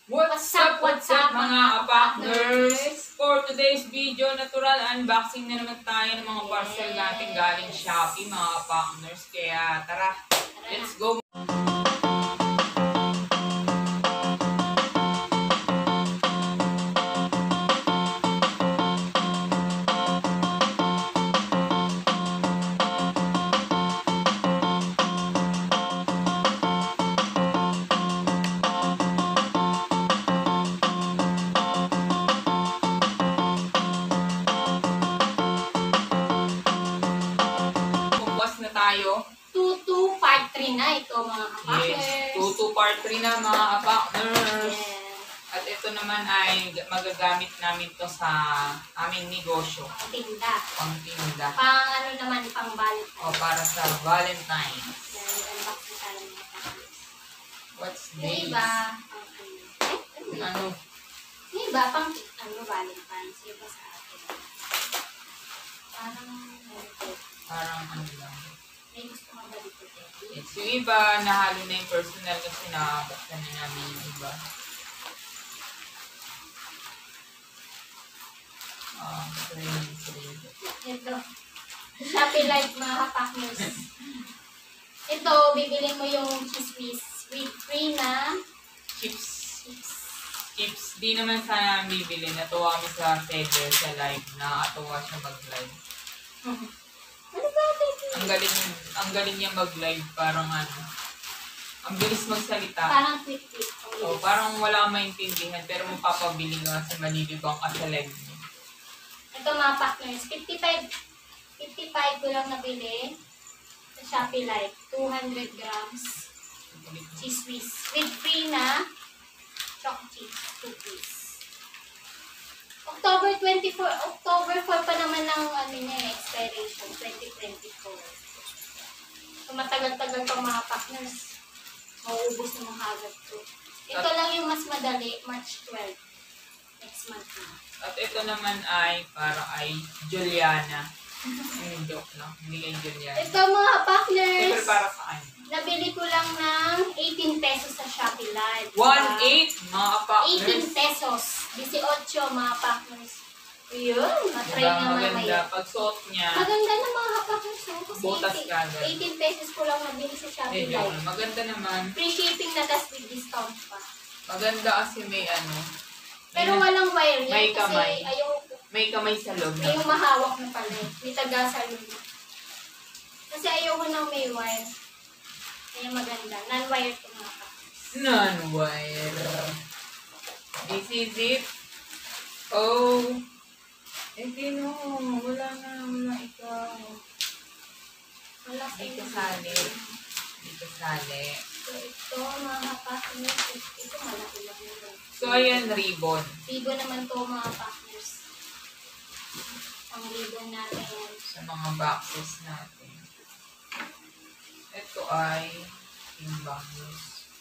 What's up mga partners? For today's video, natural unboxing na naman tayo ng mga parcel natin galing Shopee mga partners. Kaya tara, let's go! Tayo. 2-2 part 3 na ito mga kapakers. Yes, 2-2 part 3 na mga kapakers. Yes. At ito naman ay magagamit namin to sa aming negosyo. Pang tinda. Pang tinda. Pang ano naman, pang Valentine. O para sa Valentine's. Yan, unbox na tayo mga kapakers. What's Yung this? iba, pang Ano? Yung iba, pang Valentine's. Yung iba sa atin. Parang ano lang. May gusto nga ba dito? Yes, yung iba, nahalo na yung personal kasi nakabuksan na namin yung iba. Ito. Shopee Life mga kapakers. Ito, bibilin mo yung chismis with free na Chips. Di naman sana bibili. Natuwa kami sa seller sa live. Nakakatuwa siya mag-live. Ano ba ito? Ang galing niya mag-live. Parang ano. Ang bilis magsalita. Parang quick. O, parang wala kang maintindihan. Pero mapapabili ka kasi malilibang ka sa live niya. Ito mga partners, 55 ko lang nabili sa Shopee Life. 200 grams cheese whiz. With free na choc cheese. 2 piece. October 4 pa naman ng ano niya, expiration. 2024. So matagal-tagal pa mga partners. Mauubos na mga agad to. Ito lang yung mas madali, March 12. Next month na. At ito naman ay para ay Juliana. Joke lang. Hindi kay Juliana. Ito mga partners. Siyempre para sa kanya. Nabili ko lang ng 18 pesos sa Shopee Live. 1.8 mga partners. 18 pesos. 18 mga partners. Ayun, matry Diba, na maganda. mamaya. Pag suot niya, Maganda na mga partners. Kasi butas ka agad. 18 pesos ko lang nabili sa Shopee Joke Live. lang. Maganda naman. Free shipping na tas with discount pa. Maganda kasi may ano. Pero walang wire yan may kasi kamay. ayaw, May kamay sa loob may na. mahawak na pala. May taga-salon na. Kasi ayaw ko nang may wire. Kaya maganda. Non-wire to mga partners. Non-wire. This is it. Oh. Tino. Wala na. Wala ikaw. Wala sa Hindi inyo. kasali. Hindi kasali. So, ito, mga partners, ito malaki lang yun. So, ayan, ribbon. Ribbon naman to mga partners. Ang ribbon natin. Sa mga boxes natin. Ito ay timbangos.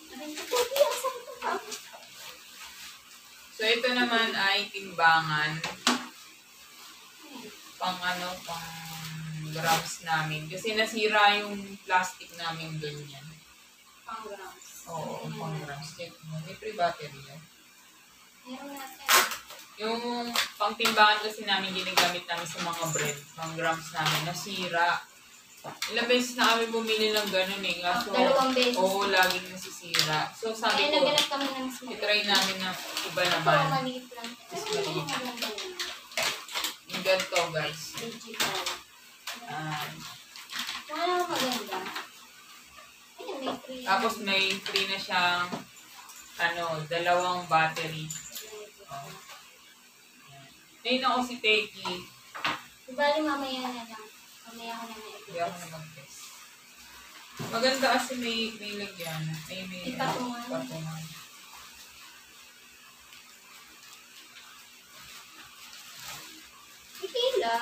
Aray ko, puti, ang sakit ng pako. So, ito naman ay timbangan. Pang ano, pang grams namin. Kasi nasira yung plastic namin doon yan. Pang grams. Oo, pang grams. Check mo. May free battery yan. Meron natin. Yung pangtimbangan kasi namin ginagamit namin sa mga bread, mga grams namin, nasira. Ilang beses na kami bumili ng ganun eh. Kaso, 2 beses. oo, laging nasisira. So sabi Kaya ko, naganap kami ng small. itry namin ng iba Ito, naman. maliit lang. Pero maliit. maganda naman. Yung ganito guys. Digital. Ah, Maganda. Ayun, may free. tapos may free na siyang ano, 2 battery. Oh. Ayun ako si Teki. Bali, mamaya na lang. Mamaya ko na Hindi ako na mag-test. Maganda kasi may lagyan. May patungan. patungan. Pipila.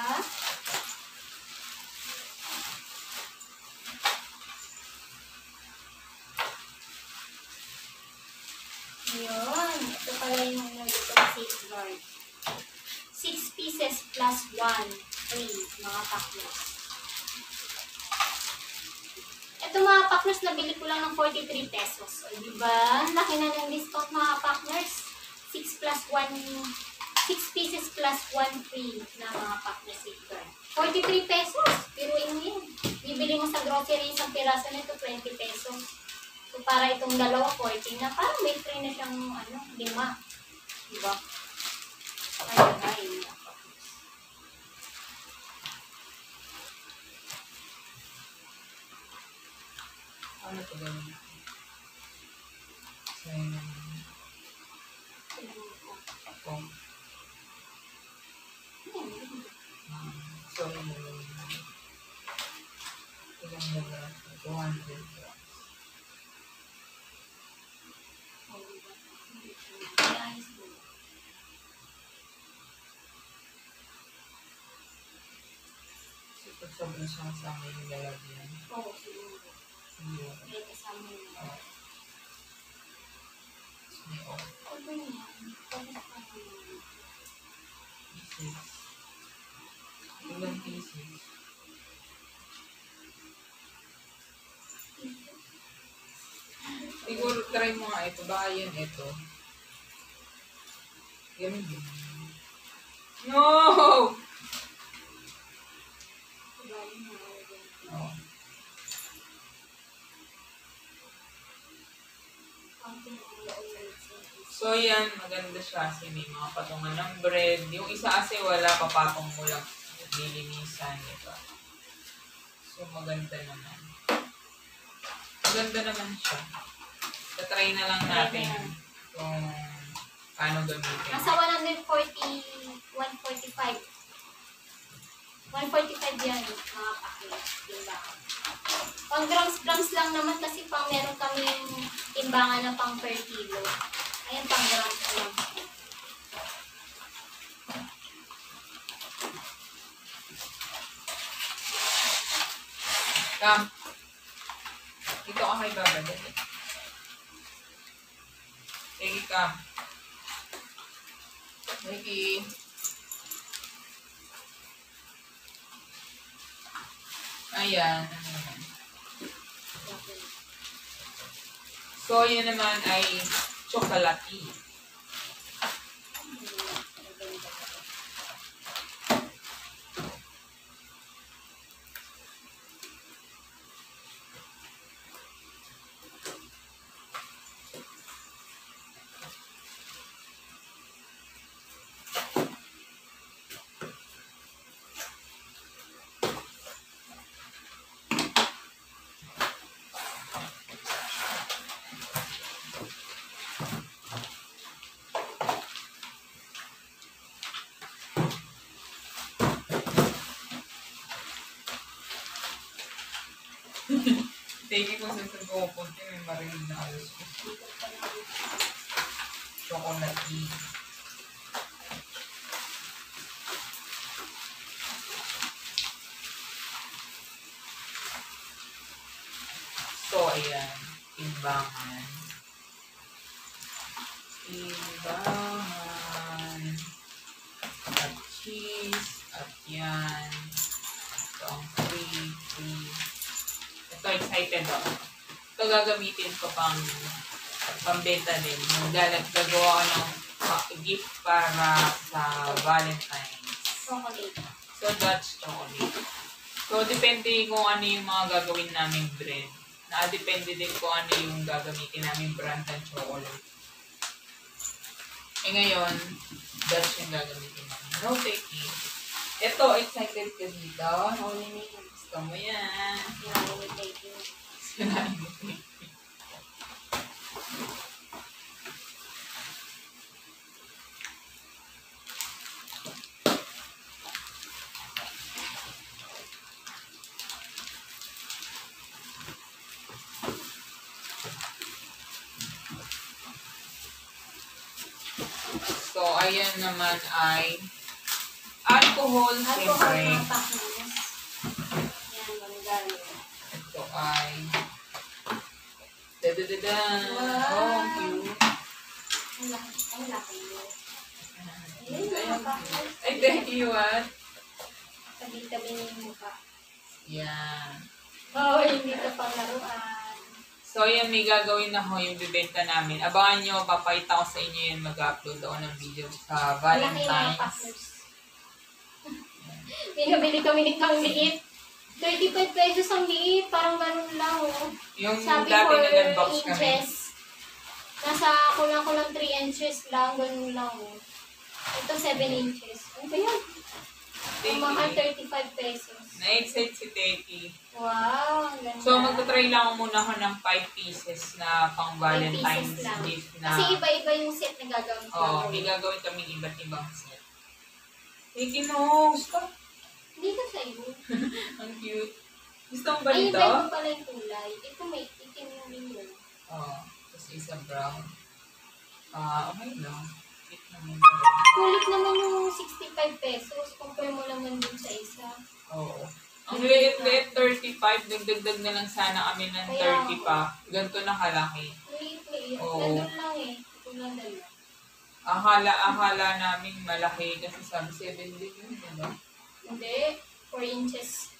Ayun. Ito pala yung nandito na safeguard. 6 pieces plus 1 free, mga paklos. Ito mga paklos, nabili ko lang ng 43 pesos. O, diba? Laki na ng discount mga paklos. plus 1, 6 pieces plus 1 free na mga pack na safeguard. 43 pesos. Piruin mo yan. Bibili mo sa grocery isang piraso nito, 20 pesos. So, para itong dalawa, 14 na. Parang may free na siyang, 5. Diba? Ayun, ayun. Ano ito gawin? So, yun. Ako. So, yun. Ilang nila? 200 grams. So, pag sobrang siyang sa amin yung lalagyan. Oo, siguro. Hindi. May kasama yun. Oh. May oil. Ano ba yan? Pieces. Ilang pieces? Siguro try mo nga ito. Baka yan ito. Ganun din. No! Oh. So yan, maganda siya kasi may mga patungan ng bread. Yung isa kasi wala, papatong mo lang. Nilinisan, diba? So maganda naman. Maganda naman siya. Tatry na lang natin kung paano gamitin. Nasa 145. 145 yan, mga pakit. Diba? Pang grams lang naman kasi pang meron kaming timbangan na pang per kilo. Ayan, pang grams lang. Kam, dito ka kay Baba. Dali. Sige, Kam. Sige. Ayan. Ano naman? So, yun naman ay chocolate. Tingin ko sa pupunti, may marinig na alas ko. Chocolate. So, ayan. Timbangan. Timbangan. At cheese. At yan. Ito ang free. Ito, excited ako. Ito gagamitin ko pambenta din. Gagawa ko ng gift para sa Valentine's. Chocolate. So, Dutch chocolate. So, depende kung ano yung mga gagawin naming brand. Depende din kung ano yung gagamitin naming brand ng chocolate. Eh ngayon, Dutch yung gagamitin namin. No, take Ito, excited ka dito. Gusto mo yan. Sinain mo. So, ayan naman ay alcohol, siyempre. Mga pakit. Yan, manggalo. Ito ay da-da-da-dan. Wow. Oh, cute. Ang laki yun. Ay, thank you, what? Tabi-tabi niyo yung mukha. Yan. Oh, hindi ka pang laruan. So, So, yan, may gagawin ako yung bibenta namin. Abangan nyo, papakita ko sa inyo yun. Mag-upload ako ng video sa Malaki yung mga Valentine's. partners. Binabili kami nitong liit. 35 pesos ang liit. Parang ganun lang, oh. Yung Sabi dati 4 nag-unbox kami. inches. Nasa kulang-kulang 3 inches lang. Ganun lang, oh. Ito 7 inches. Ano ba yan? Ang mahal, 35 pesos. Na-excite si Teki. Wow, ang ganda. So, magta-try lang muna ako ng 5 pieces na pang 5 Valentine's pieces lang. gift na... Kasi iba-iba yung set na gagawin ko. Oo, may gagawin kaming iba't ibang set. Teki, no! Gusto? Hindi ka sa'yo. Ang cute. Gusto mo ba Ay, nito? iba-iba pala yung kulay. Ito may itim yung yun. Oo. Tapos isa brown. Okay lang. Cute naman talaga. Kulit naman yung 65 pesos. Compare mo naman dun sa isa. Oo. Ang liit-liit, 35. Dagdag na lang sana kami ng 30 pa. Ganito na kalaki. Liit-liit. Oo. Ganun lang eh. Ito lang dala. Akala namin malaki kasi sabi 7 din yun, diba? Hindi. 4 inches.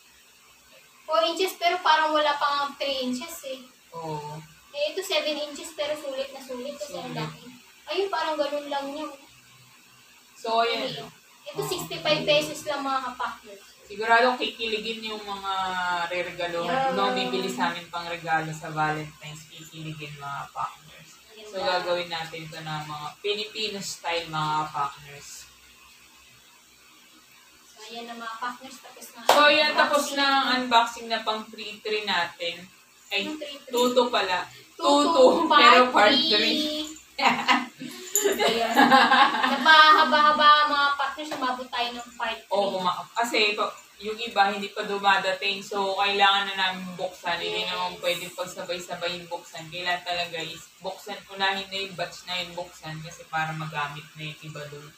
4 inches pero parang wala pang 3 inches eh. Oo. Eh, ito 7 inches pero sulit na sulit kasi ang Sulit. laki. Ayun, parang ganun lang niya. So, ayan. Ito 65 pesos lang mga kapakners. Siguradong kikiligin yung mga re-regalo. Yeah. No, bibili sa amin pang regalo sa Valentine's. Kikiligin mga partners. So, gagawin natin ito ng mga Filipino style mga partners. So, ayan na mga partners. Tapos na. So, yan. Tapos na ang unboxing na pang 3-3 natin. Ay, Yung 3-3. tuto pala. Tutu, Tuto, pero part 3. Ayan. Napahaba-haba mga partners. Umabot tayo ng part 3. Oo, kasi yung iba hindi pa dumadating. So, kailangan na namin buksan. Hindi Yes. naman pwede pagsabay-sabay yung buksan. Kailangan talaga is buksan. Unahin na yung batch na yung buksan kasi para magamit na yung iba doon.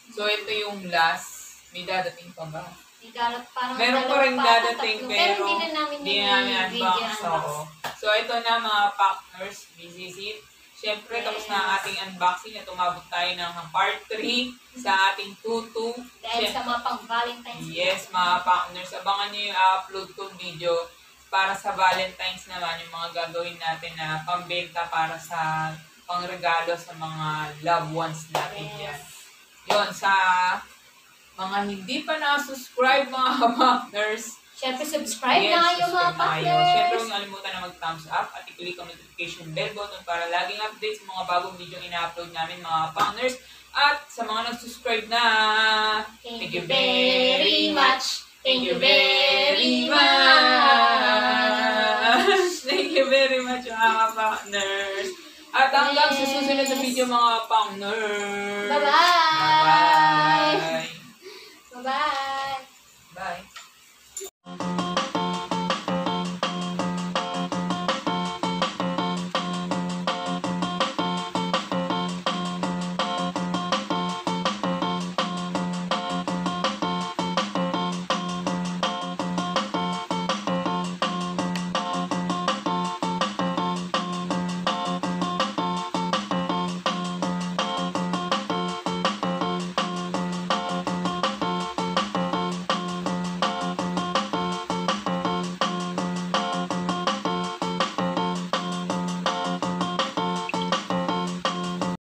So, ito yung last. May dadating pa ba? Parang Meron pa rin dadating pero hindi na namin unbox. So, ito na mga partners. Visit. Siyempre, tapos na ang ating unboxing at umabot tayo ng part 3 sa ating tutu. Dahil sa mga pang-Valentine's. Yes, mga partners. Abangan nyo yung upload kong video para sa Valentine's naman, yung mga gagawin natin na pambenta para sa pangregalo sa mga loved ones natin yan. Yes. Yun, sa mga hindi pa na-subscribe mga partners, Siyempre, subscribe na kayo mga subscribe na kayo. partners. Siyempre, huwag kalimutan na mag-thumbs up at i-click ang notification bell button para laging updates sa mga bagong video ina-upload namin mga partners. At sa mga nag-subscribe na, Thank you very much. Thank you very much. Thank you very much mga partners. At hanggang sa susunod na video mga partners.